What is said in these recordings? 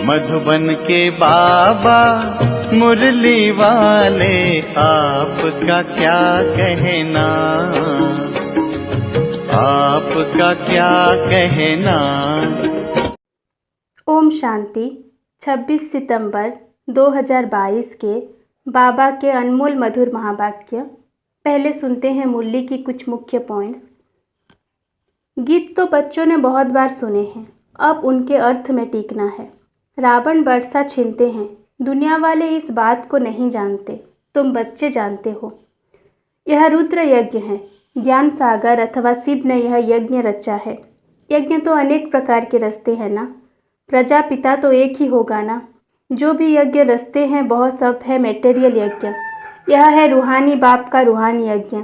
मधुबन के बाबा मुरली वाले, आपका क्या कहना, आपका क्या कहना। ओम शांति। 26 सितंबर 2022 के बाबा के अनमोल मधुर महावाक्य। पहले सुनते हैं मुरली की कुछ मुख्य पॉइंट्स। गीत तो बच्चों ने बहुत बार सुने हैं, अब उनके अर्थ में टीकना है। रावण वर्षा छीनते हैं, दुनिया वाले इस बात को नहीं जानते, तुम बच्चे जानते हो। यह रुद्र यज्ञ है, ज्ञान सागर अथवा शिव ने यह यज्ञ रचा है। यज्ञ तो अनेक प्रकार के रचते हैं ना, प्रजापिता तो एक ही होगा ना। जो भी यज्ञ रचते हैं वह सब है मेटेरियल यज्ञ। यह है रूहानी बाप का रूहानी यज्ञ।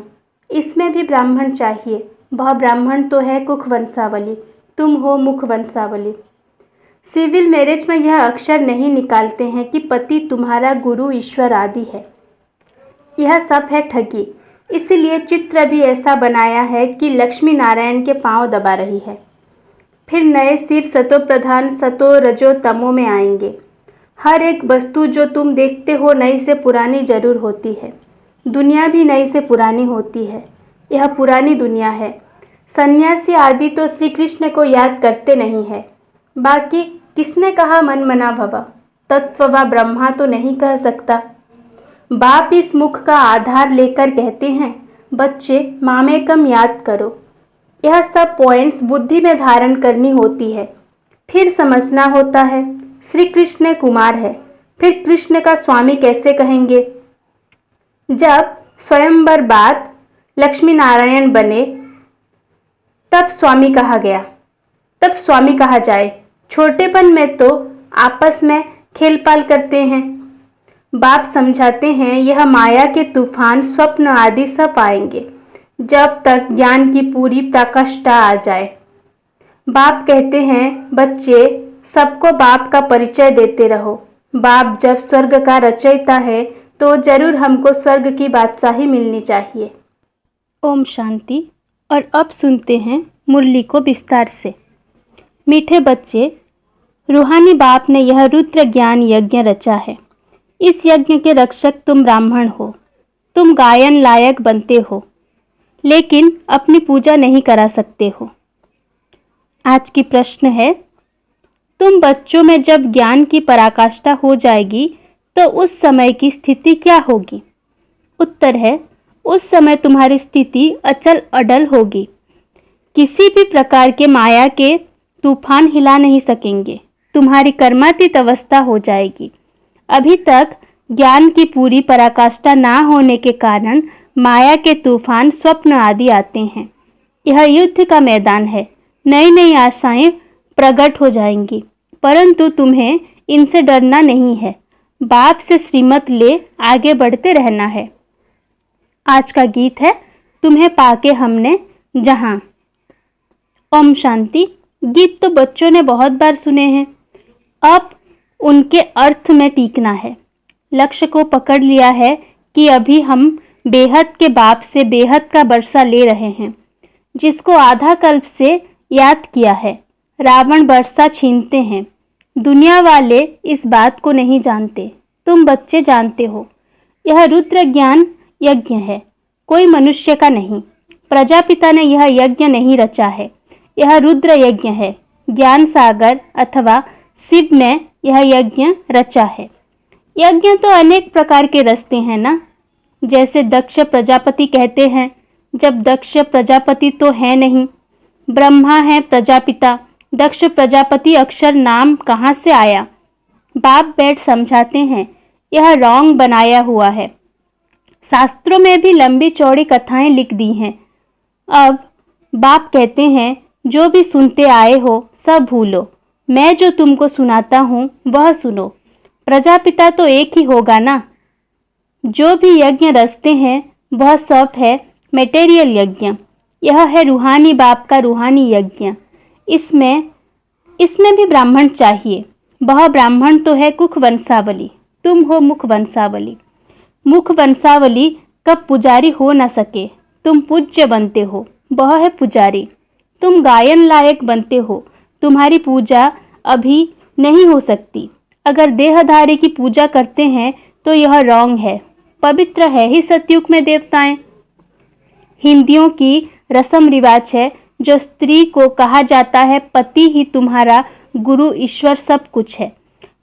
इसमें भी ब्राह्मण चाहिए, वह ब्राह्मण तो है कुख वंशावली, तुम हो मुख वंशावली। सिविल मैरिज में यह अक्षर नहीं निकालते हैं कि पति तुम्हारा गुरु ईश्वर आदि है। यह सब है ठगी। इसलिए चित्र भी ऐसा बनाया है कि लक्ष्मी नारायण के पांव दबा रही है। फिर नए सिर सतो प्रधान सतो रजो तमो में आएंगे। हर एक वस्तु जो तुम देखते हो नई से पुरानी जरूर होती है। दुनिया भी नई से पुरानी होती है। यह पुरानी दुनिया है। सन्यासी आदि तो श्री कृष्ण को याद करते नहीं है। बाकी किसने कहा मन मना भव, तत्व व ब्रह्मा तो नहीं कह सकता। बाप इस मुख का आधार लेकर कहते हैं, बच्चे मामेकम याद करो। यह सब पॉइंट्स बुद्धि में धारण करनी होती है, फिर समझना होता है। श्री कृष्ण कुमार है, फिर कृष्ण का स्वामी कैसे कहेंगे। जब स्वयंवर बाद लक्ष्मी नारायण बने तब स्वामी कहा गया, तब स्वामी कहा जाए। छोटेपन में तो आपस में खेलपाल करते हैं। बाप समझाते हैं यह माया के तूफान स्वप्न आदि सब आएंगे जब तक ज्ञान की पूरी प्रकाष्ठा आ जाए। बाप कहते हैं बच्चे सबको बाप का परिचय देते रहो। बाप जब स्वर्ग का रचयिता है तो जरूर हमको स्वर्ग की बादशाही मिलनी चाहिए। ओम शांति। और अब सुनते हैं मुरली को विस्तार से। मीठे बच्चे, रूहानी बाप ने यह रुद्र ज्ञान यज्ञ रचा है। इस यज्ञ के रक्षक तुम ब्राह्मण हो। तुम गायन लायक बनते हो, लेकिन अपनी पूजा नहीं करा सकते हो। आज की प्रश्न है, तुम बच्चों में जब ज्ञान की पराकाष्ठा हो जाएगी तो उस समय की स्थिति क्या होगी? उत्तर है, उस समय तुम्हारी स्थिति अचल अडल होगी। किसी भी प्रकार के माया के तूफान हिला नहीं सकेंगे। तुम्हारी कर्मातीत अवस्था हो जाएगी। अभी तक ज्ञान की पूरी पराकाष्ठा ना होने के कारण माया के तूफान स्वप्न आदि आते हैं। यह युद्ध का मैदान है। नई नई आशाएं प्रकट हो जाएंगी, परंतु तुम्हें इनसे डरना नहीं है। बाप से श्रीमत ले आगे बढ़ते रहना है। आज का गीत है, तुम्हें पाके हमने जहां। ओम शांति। गीत तो बच्चों ने बहुत बार सुने हैं, अब उनके अर्थ में टीकना है। लक्ष्य को पकड़ लिया है कि अभी हम बेहद के बाप से बेहद का वर्षा ले रहे हैं, जिसको आधा कल्प से याद किया है। रावण वर्षा छीनते हैं, दुनिया वाले इस बात को नहीं जानते, तुम बच्चे जानते हो। यह रुद्र ज्ञान यज्ञ है, कोई मनुष्य का नहीं। प्रजापिता ने यह यज्ञ नहीं रचा है, यह रुद्र यज्ञ है। ज्ञान सागर अथवा शिव ने यह यज्ञ रचा है। यज्ञ तो अनेक प्रकार के रचते हैं ना, जैसे दक्ष प्रजापति कहते हैं। जब दक्ष प्रजापति तो है नहीं, ब्रह्मा है प्रजापिता। दक्ष प्रजापति अक्षर नाम कहाँ से आया? बाप बैठ समझाते हैं, यह रॉन्ग बनाया हुआ है। शास्त्रों में भी लंबी चौड़ी कथाएं लिख दी हैं। अब बाप कहते हैं, जो भी सुनते आए हो सब भूलो, मैं जो तुमको सुनाता हूँ वह सुनो। प्रजापिता तो एक ही होगा ना। जो भी यज्ञ रचते हैं वह सब है मेटेरियल यज्ञ। यह है रूहानी बाप का रूहानी यज्ञ। इसमें भी ब्राह्मण चाहिए। वह ब्राह्मण तो है कुख वंशावली, तुम हो मुख वंशावली। मुख वंशावली कब पुजारी हो न सके, तुम पूज्य बनते हो, वह है पुजारी। तुम गायन लायक बनते हो, तुम्हारी पूजा अभी नहीं हो सकती। अगर देहधारी की पूजा करते हैं तो यह रॉन्ग है। पवित्र है ही सतयुग में देवताएं। हिंदियों की रस्म रिवाज है जो स्त्री को कहा जाता है पति ही तुम्हारा गुरु ईश्वर सब कुछ है,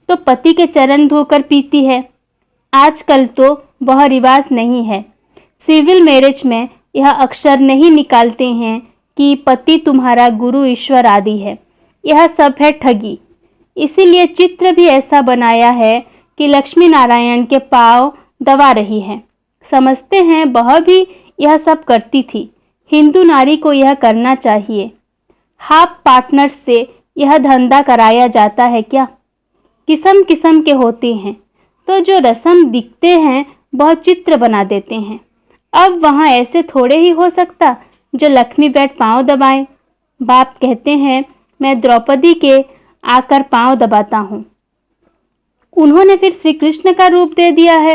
तो पति के चरण धोकर पीती है। आजकल तो वह रिवाज नहीं है। सिविल मैरिज में यह अक्षर नहीं निकालते हैं कि पति तुम्हारा गुरु ईश्वर आदि है। यह सब है ठगी। इसीलिए चित्र भी ऐसा बनाया है कि लक्ष्मी नारायण के पांव दबा रही है। समझते हैं वह भी यह सब करती थी। हिंदू नारी को यह करना चाहिए। हाफ पार्टनर से यह धंधा कराया जाता है क्या? किस्म किस्म के होते हैं, तो जो रस्म दिखते हैं वह चित्र बना देते हैं। अब वहाँ ऐसे थोड़े ही हो सकता जो लक्ष्मी बैठ पांव दबाएं। बाप कहते हैं मैं द्रौपदी के आकर पांव दबाता हूँ। उन्होंने फिर श्री कृष्ण का रूप दे दिया है।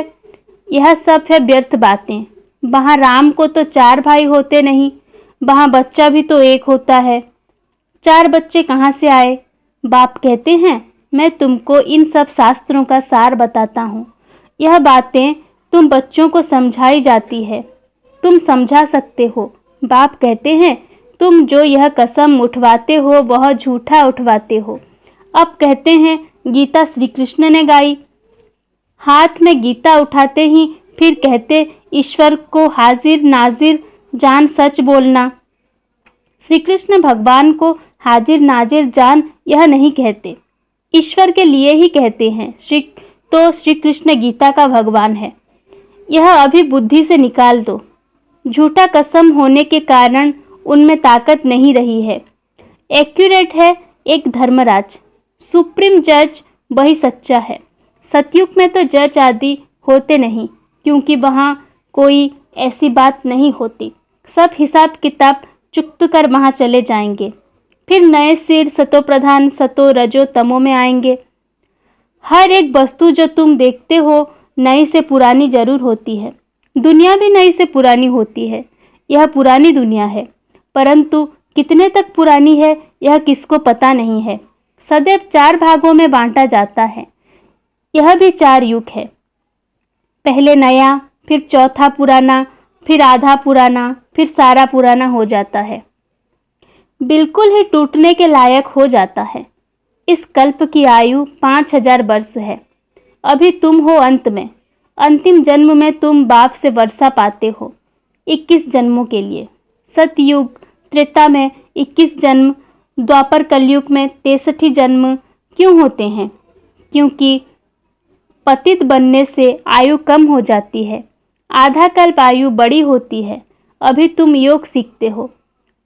यह सब है व्यर्थ बातें। वहाँ राम को तो 4 भाई होते नहीं, वहाँ बच्चा भी तो एक होता है। 4 बच्चे कहाँ से आए? बाप कहते हैं मैं तुमको इन सब शास्त्रों का सार बताता हूँ। यह बातें तुम बच्चों को समझाई जाती है, तुम समझा सकते हो। बाप कहते हैं तुम जो यह कसम उठवाते हो वह झूठा उठवाते हो। अब कहते हैं गीता श्री कृष्ण ने गाई। हाथ में गीता उठाते ही फिर कहते ईश्वर को हाजिर नाजिर जान सच बोलना। श्री कृष्ण भगवान को हाजिर नाजिर जान यह नहीं कहते, ईश्वर के लिए ही कहते हैं। श्री कृष्ण गीता का भगवान है। यह अभी बुद्धि से निकाल दो। झूठा कसम होने के कारण उनमें ताकत नहीं रही है। एक्यूरेट है एक धर्मराज, सुप्रीम जज वही सच्चा है। सतयुग में तो जज आदि होते नहीं, क्योंकि वहाँ कोई ऐसी बात नहीं होती। सब हिसाब किताब चुक्त कर वहाँ चले जाएंगे। फिर नए सिर सतो प्रधान सतो रजो तमो में आएंगे। हर एक वस्तु जो तुम देखते हो नई से पुरानी जरूर होती है। दुनिया भी नई से पुरानी होती है। यह पुरानी दुनिया है, परंतु कितने तक पुरानी है यह किसको पता नहीं है। सदैव 4 भागों में बांटा जाता है। यह भी 4 युग है। पहले नया, फिर चौथा पुराना, फिर आधा पुराना, फिर सारा पुराना हो जाता है। बिल्कुल ही टूटने के लायक हो जाता है। इस कल्प की आयु 5000 वर्ष है। अभी तुम हो अंत में। अंतिम जन्म में तुम बाप से वर्षा पाते हो 21 जन्मों के लिए। सतयुग त्रेता में 21 जन्म, द्वापर कलयुग में 63 जन्म क्यों होते हैं? क्योंकि पतित बनने से आयु कम हो जाती है। आधा कल्प आयु बड़ी होती है। अभी तुम योग सीखते हो।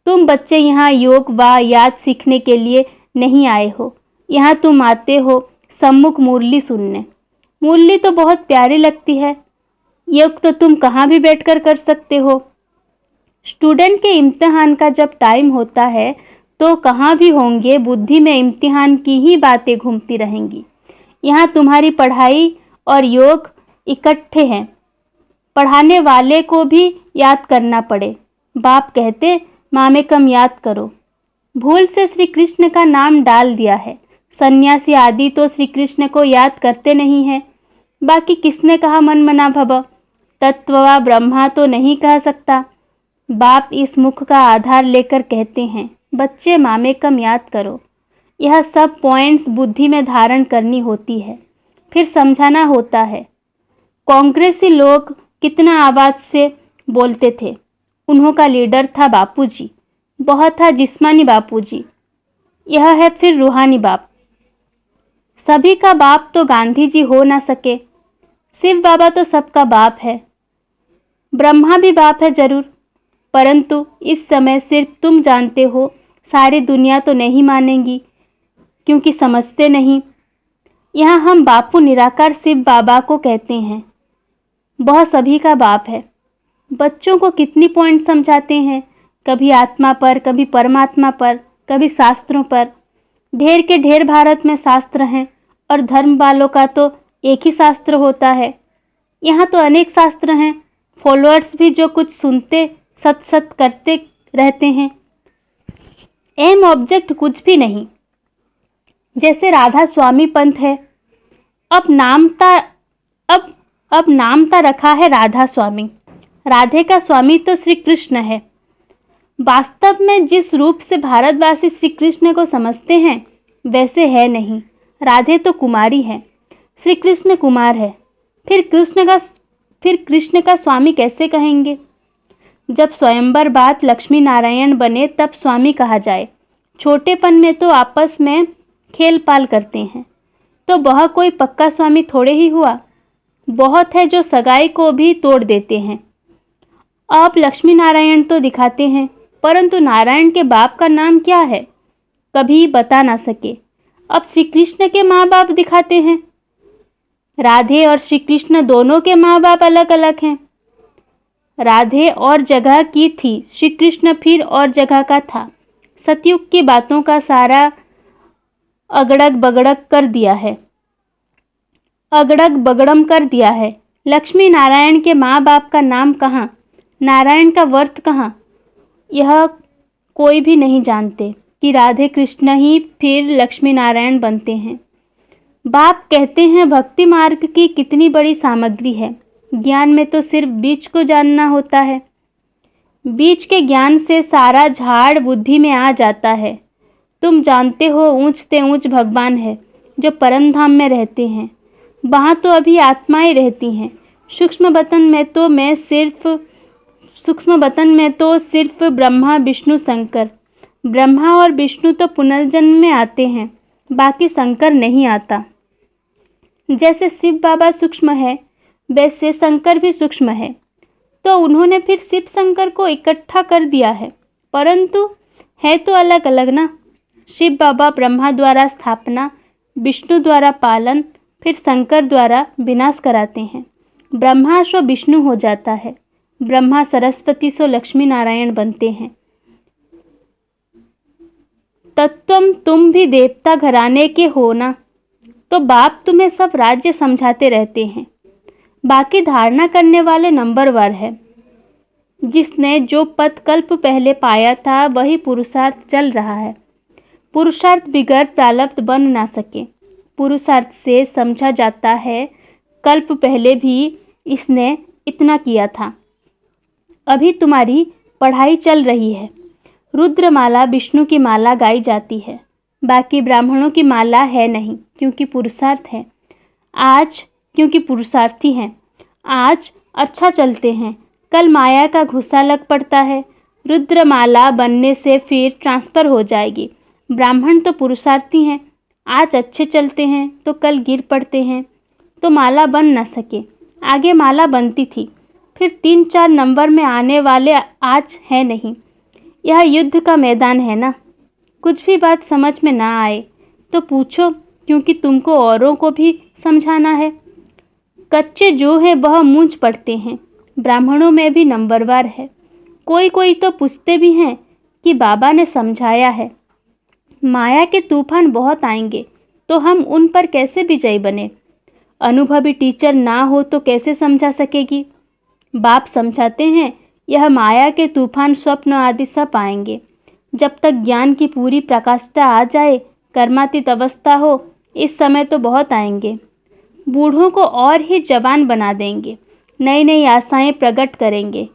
तुम बच्चे यहाँ योग व याद सीखने के लिए नहीं आए हो। यहाँ तुम आते हो सम्मुख मुरली सुनने। मुरली तो बहुत प्यारी लगती है। योग तो तुम कहाँ भी बैठकर कर सकते हो। स्टूडेंट के इम्तिहान का जब टाइम होता है तो कहाँ भी होंगे, बुद्धि में इम्तिहान की ही बातें घूमती रहेंगी। यहाँ तुम्हारी पढ़ाई और योग इकट्ठे हैं। पढ़ाने वाले को भी याद करना पड़े। बाप कहते मामेकम याद करो। भूल से श्री कृष्ण का नाम डाल दिया है। सन्यासी आदि तो श्री कृष्ण को याद करते नहीं हैं। बाकी किसने कहा मन मना भव? तत्व व ब्रह्मा तो नहीं कह सकता। बाप इस मुख का आधार लेकर कहते हैं बच्चे मामेकम याद करो। यह सब पॉइंट्स बुद्धि में धारण करनी होती है, फिर समझाना होता है। कांग्रेसी लोग कितना आवाज़ से बोलते थे। उन्हों का लीडर था बापूजी। बहुत था जिस्मानी बापूजी। यह है फिर रूहानी बाप। सभी का बाप तो गांधी जी हो ना सके। शिव बाबा तो सबका बाप है। ब्रह्मा भी बाप है जरूर, परंतु इस समय सिर्फ तुम जानते हो। सारी दुनिया तो नहीं मानेगी, क्योंकि समझते नहीं। यहाँ हम बापू निराकार शिव बाबा को कहते हैं। वह सभी का बाप है। बच्चों को कितनी पॉइंट समझाते हैं, कभी आत्मा पर, कभी परमात्मा पर, कभी शास्त्रों पर। ढेर के ढेर भारत में शास्त्र हैं और धर्म वालों का तो एक ही शास्त्र होता है। यहाँ तो अनेक शास्त्र हैं। फॉलोअर्स भी जो कुछ सुनते सत सत करते रहते हैं। एम ऑब्जेक्ट कुछ भी नहीं। जैसे राधा स्वामी पंथ है, अब नामता रखा है राधा स्वामी। राधे का स्वामी तो श्री कृष्ण है। वास्तव में जिस रूप से भारतवासी श्री कृष्ण को समझते हैं वैसे है नहीं। राधे तो कुमारी है, श्री कृष्ण कुमार है। फिर कृष्ण का स्वामी कैसे कहेंगे? जब स्वयंवर बात लक्ष्मी नारायण बने तब स्वामी कहा जाए। छोटेपन में तो आपस में खेल पाल करते हैं, तो वह कोई पक्का स्वामी थोड़े ही हुआ। बहुत है जो सगाई को भी तोड़ देते हैं। अब लक्ष्मी नारायण तो दिखाते हैं, परंतु नारायण के बाप का नाम क्या है कभी बता ना सके। अब श्री कृष्ण के माँ बाप दिखाते हैं। राधे और श्री कृष्ण दोनों के माँ बाप अलग अलग हैं। राधे और जगह की थी, श्री कृष्ण फिर और जगह का था। सतयुग की बातों का सारा अगड़ग बगड़ग कर दिया है, अगड़ग बगड़म कर दिया है। लक्ष्मी नारायण के माँ बाप का नाम कहाँ, नारायण का वर्त कहाँ, यह कोई भी नहीं जानते कि राधे कृष्ण ही फिर लक्ष्मी नारायण बनते हैं। बाप कहते हैं भक्ति मार्ग की कितनी बड़ी सामग्री है। ज्ञान में तो सिर्फ बीज को जानना होता है। बीज के ज्ञान से सारा झाड़ बुद्धि में आ जाता है। तुम जानते हो ऊंच से ऊंच भगवान है जो परम धाम में रहते हैं। वहाँ तो अभी आत्माएं रहती हैं। सूक्ष्म बतन में तो सिर्फ ब्रह्मा विष्णु शंकर। ब्रह्मा और विष्णु तो पुनर्जन्म में आते हैं, बाकी शंकर नहीं आता। जैसे शिव बाबा सूक्ष्म है वैसे शंकर भी सूक्ष्म है, तो उन्होंने फिर शिव शंकर को इकट्ठा कर दिया है, परंतु है तो अलग अलग ना। शिव बाबा ब्रह्मा द्वारा स्थापना, विष्णु द्वारा पालन, फिर शंकर द्वारा विनाश कराते हैं। ब्रह्मा सो विष्णु हो जाता है, ब्रह्मा सरस्वती सो लक्ष्मी नारायण बनते हैं। तत्वम तुम भी देवता घराने के हो ना, तो बाप तुम्हें सब राज्य समझाते रहते हैं। बाकी धारणा करने वाले नंबरवार है। जिसने जो पद कल्प पहले पाया था वही पुरुषार्थ चल रहा है। पुरुषार्थ बिगड़ प्रारब्ध बन ना सके। पुरुषार्थ से समझा जाता है कल्प पहले भी इसने इतना किया था। अभी तुम्हारी पढ़ाई चल रही है। रुद्रमाला विष्णु की माला गाई जाती है, बाकी ब्राह्मणों की माला है नहीं, क्योंकि पुरुषार्थ है। आज क्योंकि पुरुषार्थी हैं, आज अच्छा चलते हैं, कल माया का घुसा लग पड़ता है। रुद्रमाला बनने से फिर ट्रांसफ़र हो जाएगी। ब्राह्मण तो पुरुषार्थी हैं, आज अच्छे चलते हैं तो कल गिर पड़ते हैं, तो माला बन न सके। आगे माला बनती थी, फिर 3-4 नंबर में आने वाले आज है नहीं। यह युद्ध का मैदान है ना। कुछ भी बात समझ में ना आए तो पूछो, क्योंकि तुमको औरों को भी समझाना है। कच्चे जो है वह मूंझ पड़ते हैं। ब्राह्मणों में भी नंबरवार है। कोई कोई तो पूछते भी हैं कि बाबा ने समझाया है माया के तूफान बहुत आएंगे, तो हम उन पर कैसे विजयी बने। अनुभवी टीचर ना हो तो कैसे समझा सकेगी। बाप समझाते हैं यह माया के तूफान स्वप्न आदि सब आएंगे। जब तक ज्ञान की पूरी प्रकाष्ठा आ जाए, कर्मातीत अवस्था हो, इस समय तो बहुत आएंगे। बूढ़ों को और ही जवान बना देंगे, नई नई आशाएं प्रकट करेंगे।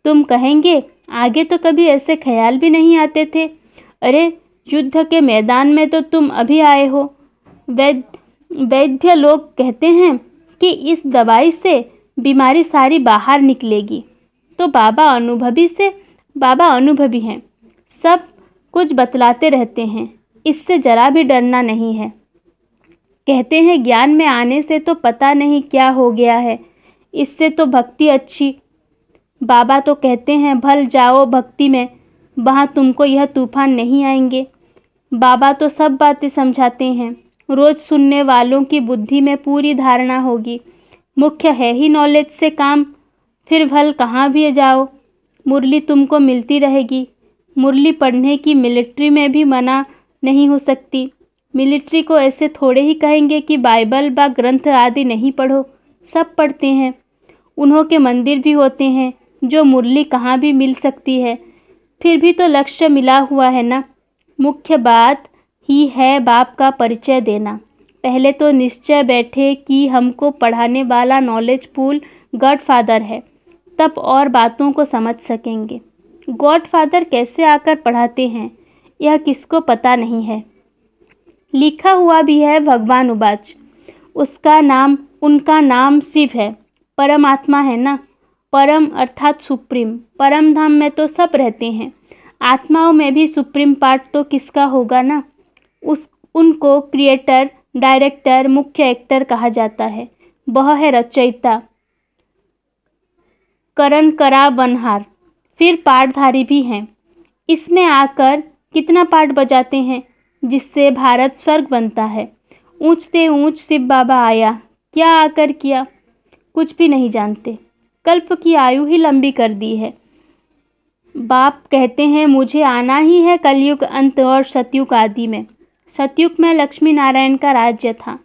तुम कहेंगे आगे तो कभी ऐसे ख्याल भी नहीं आते थे। अरे युद्ध के मैदान में तो तुम अभी आए हो। वैद्य लोग कहते हैं कि इस दवाई से बीमारी सारी बाहर निकलेगी। तो बाबा अनुभवी हैं, सब कुछ बतलाते रहते हैं, इससे जरा भी डरना नहीं है। कहते हैं ज्ञान में आने से तो पता नहीं क्या हो गया है, इससे तो भक्ति अच्छी। बाबा तो कहते हैं भल जाओ भक्ति में, वहाँ तुमको यह तूफान नहीं आएंगे। बाबा तो सब बातें समझाते हैं, रोज़ सुनने वालों की बुद्धि में पूरी धारणा होगी। मुख्य है ही नॉलेज से काम, फिर भल कहाँ भी जाओ, मुरली तुमको मिलती रहेगी। मुरली पढ़ने की मिलिट्री में भी मना नहीं हो सकती। मिलिट्री को ऐसे थोड़े ही कहेंगे कि बाइबल व ग्रंथ आदि नहीं पढ़ो, सब पढ़ते हैं। उन्हों के मंदिर भी होते हैं जो मुरली कहाँ भी मिल सकती है। फिर भी तो लक्ष्य मिला हुआ है ना। मुख्य बात ही है बाप का परिचय देना। पहले तो निश्चय बैठे कि हमको पढ़ाने वाला नॉलेज पूल गॉडफादर है, तब और बातों को समझ सकेंगे। गॉडफादर कैसे आकर पढ़ाते हैं यह किसको पता नहीं है। लिखा हुआ भी है भगवान उवाच, उनका नाम शिव है, परमात्मा है ना। परम अर्थात सुप्रीम, परम धाम में तो सब रहते हैं, आत्माओं में भी सुप्रीम पार्ट तो किसका होगा ना। उनको क्रिएटर, डायरेक्टर, मुख्य एक्टर कहा जाता है। वह है रचयिता, करण करा बनहार, फिर पाठधारी भी हैं। इसमें आकर कितना पाठ बजाते हैं जिससे भारत स्वर्ग बनता है। ऊंच से ऊंच शिव बाबा आया, क्या आकर किया, कुछ भी नहीं जानते। कल्प की आयु ही लंबी कर दी है। बाप कहते हैं मुझे आना ही है कलयुग अंत और सतयुग आदि में। सतयुग में लक्ष्मी नारायण का राज्य था,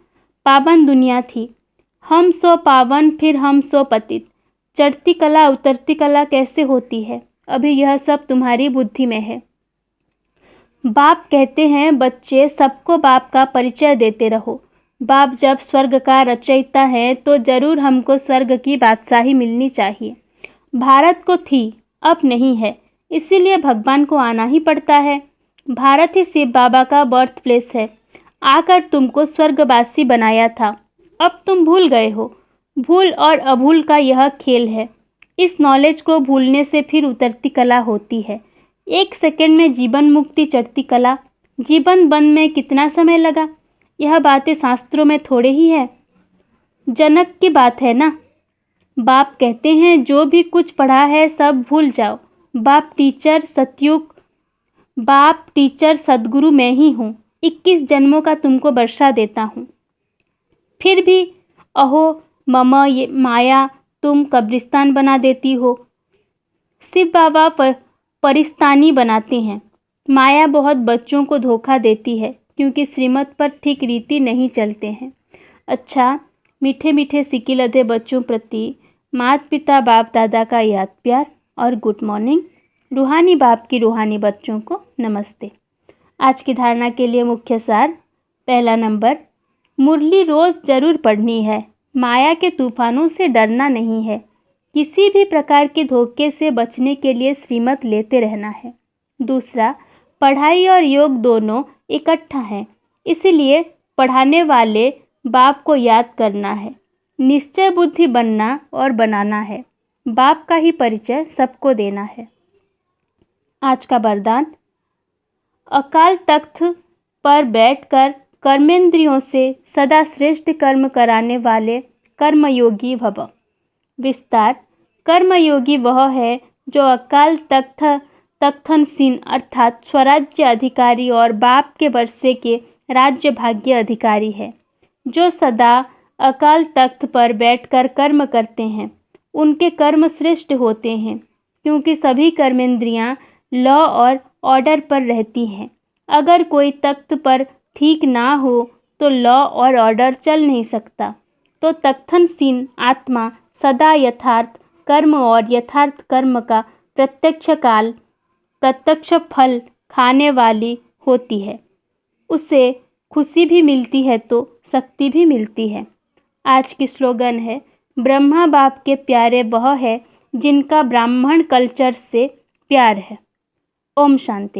पावन दुनिया थी। हम सो पावन, फिर हम सो पतित। चढ़ती कला उतरती कला कैसे होती है, अभी यह सब तुम्हारी बुद्धि में है। बाप कहते हैं बच्चे सबको बाप का परिचय देते रहो। बाप जब स्वर्ग का रचयिता है तो जरूर हमको स्वर्ग की बादशाही मिलनी चाहिए। भारत को थी, अब नहीं है, इसीलिए भगवान को आना ही पड़ता है। भारत ही शिव बाबा का बर्थ प्लेस है, आकर तुमको स्वर्गवासी बनाया था। अब तुम भूल गए हो। भूल और अभूल का यह खेल है। इस नॉलेज को भूलने से फिर उतरती कला होती है। 1 सेकंड में जीवन मुक्ति चढ़ती कला, जीवन बंद में कितना समय लगा, यह बातें शास्त्रों में थोड़े ही है, जनक की बात है ना। बाप कहते हैं जो भी कुछ पढ़ा है सब भूल जाओ। बाप टीचर सद्गुरु मैं ही हूँ। 21 जन्मों का तुमको वर्षा देता हूँ। फिर भी अहो ममा ये माया तुम कब्रिस्तान बना देती हो। शिव बाबा परिस्तानी बनाते हैं। माया बहुत बच्चों को धोखा देती है क्योंकि श्रीमत पर ठीक रीति नहीं चलते हैं। अच्छा, मीठे मीठे सिक्के लदे बच्चों प्रति माता पिता बाप दादा का याद प्यार और गुड मॉर्निंग। रूहानी बाप की रूहानी बच्चों को नमस्ते। आज की धारणा के लिए मुख्य सार। पहला नंबर, मुरली रोज़ ज़रूर पढ़नी है। माया के तूफानों से डरना नहीं है। किसी भी प्रकार के धोखे से बचने के लिए श्रीमत लेते रहना है। दूसरा, पढ़ाई और योग दोनों इकट्ठा हैं, इसलिए पढ़ाने वाले बाप को याद करना है। निश्चय बुद्धि बनना और बनाना है। बाप का ही परिचय सबको देना है। आज का वरदान, अकाल तख्त पर बैठकर कर्मेंद्रियों से सदा श्रेष्ठ कर्म कराने वाले कर्मयोगी भव। विस्तार, कर्मयोगी वह है जो अकाल तख्तनसीन अर्थात स्वराज्य अधिकारी और बाप के वर्षे के राज्य भाग्य अधिकारी है। जो सदा अकाल तख्त पर बैठकर कर्म करते हैं उनके कर्म श्रेष्ठ होते हैं, क्योंकि सभी कर्मेंद्रियां लॉ और ऑर्डर पर रहती हैं। अगर कोई तख्त पर ठीक ना हो तो लॉ और ऑर्डर चल नहीं सकता। तो तख्तनसीन आत्मा सदा यथार्थ कर्म और यथार्थ कर्म का प्रत्यक्ष फल खाने वाली होती है। उसे खुशी भी मिलती है तो शक्ति भी मिलती है। आज की स्लोगन है, ब्रह्मा बाप के प्यारे वह है जिनका ब्राह्मण कल्चर से प्यार है। ओम शांति।